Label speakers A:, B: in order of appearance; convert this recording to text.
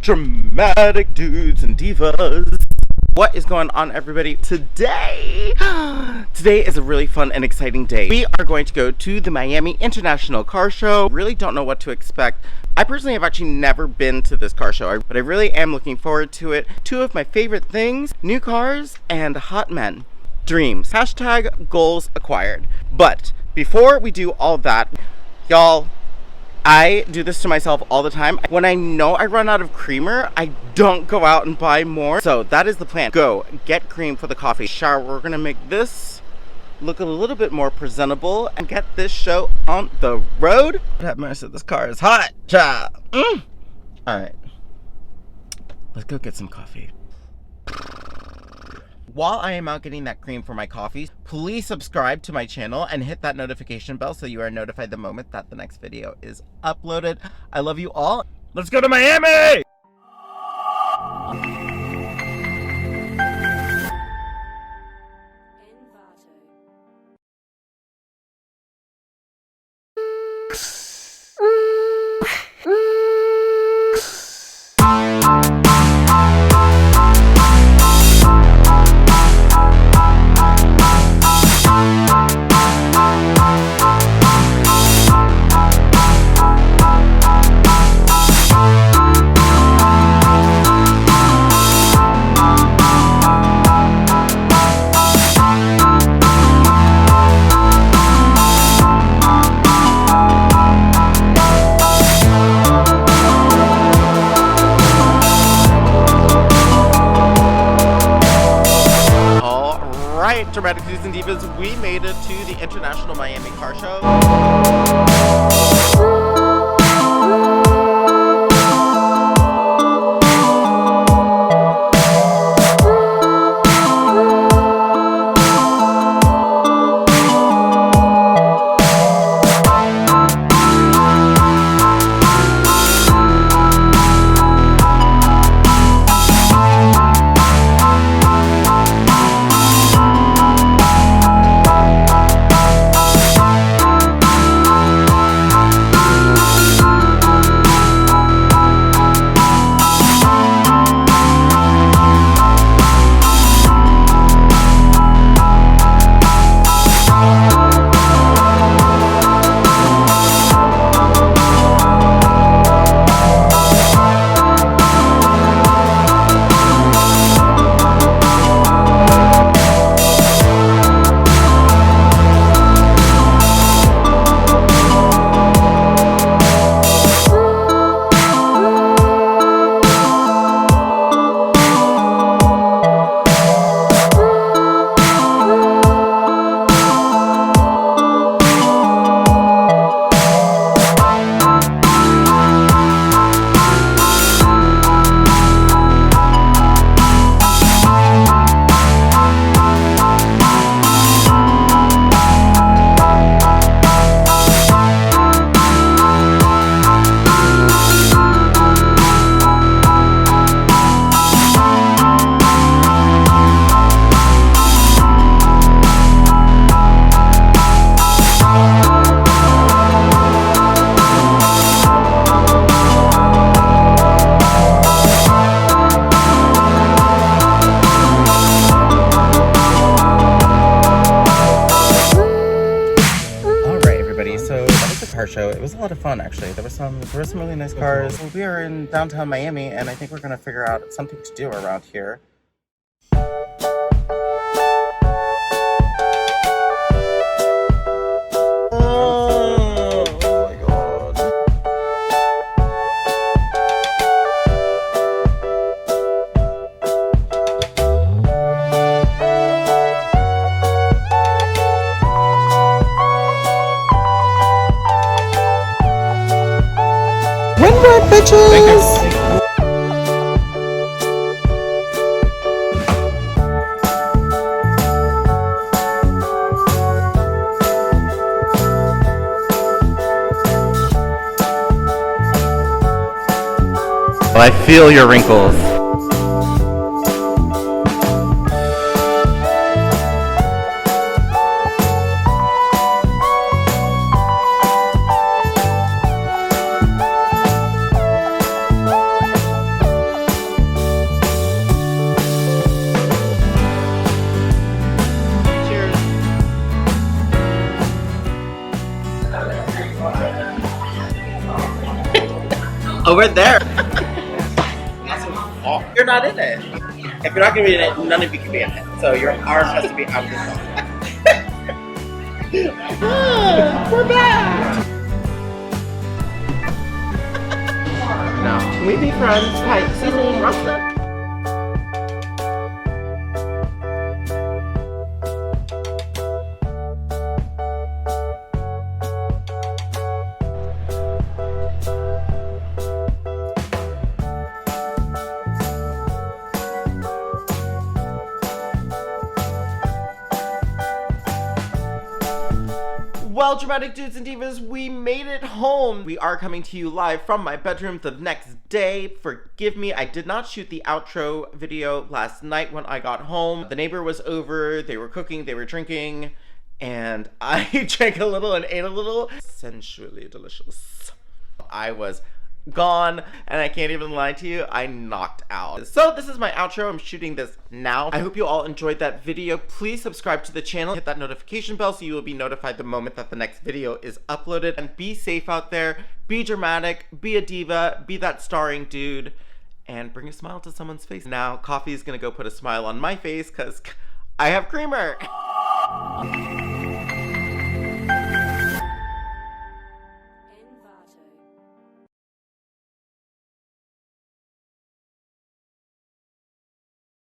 A: dramatic dudes and divas. What is going on, everybody? Today is a really fun and exciting day. We are going to go to the Miami International Car Show. Really don't know what to expect. I personally have actually never been to this car show, but I really am looking forward to it. Two of my favorite things, new cars and hot men. Dreams. Hashtag goals acquired. But before we do all that, y'all, I do this to myself all the time. When I know I run out of creamer, I don't go out and buy more. So that is the plan. Go get cream for the coffee. Shower. We're gonna make this look a little bit more presentable and get this show on the road. Have mercy, this car is hot, child. All right, let's go get some coffee. While I am out getting that cream for my coffee, please subscribe to my channel and hit that notification bell so you are notified the moment that the next video is uploaded. I love you all. Let's go to Miami! Dramatic Dudes and Divas, we made it to the International Miami Car Show. Car show. It was a lot of fun, actually. There were some really nice cars. We are in downtown Miami, and I think we're gonna figure out something to do around here. Oh my god. Wynwood, bitches! I feel your wrinkles. Over there. You're not in it. If you're not gonna be in it, none of you can be in it. So your arm has to be out the song. We're back! No. Can we be friends? Hi, excuse me, Rasta. Well, dramatic dudes and divas, we made it home. We are coming to you live from my bedroom the next day. Forgive me, I did not shoot the outro video last night when I got home. The neighbor was over, they were cooking, they were drinking, and I drank a little and ate a little. Sensually delicious. I was gone, and I can't even lie to you, I knocked out. So this is my outro. I'm shooting this now. I hope you all enjoyed that video. Please subscribe to the channel, hit that notification bell so you will be notified the moment that the next video is uploaded, and be safe out there, be dramatic, be a diva, be that starring dude, and bring a smile to someone's face. Now coffee is gonna go put a smile on my face because I have creamer.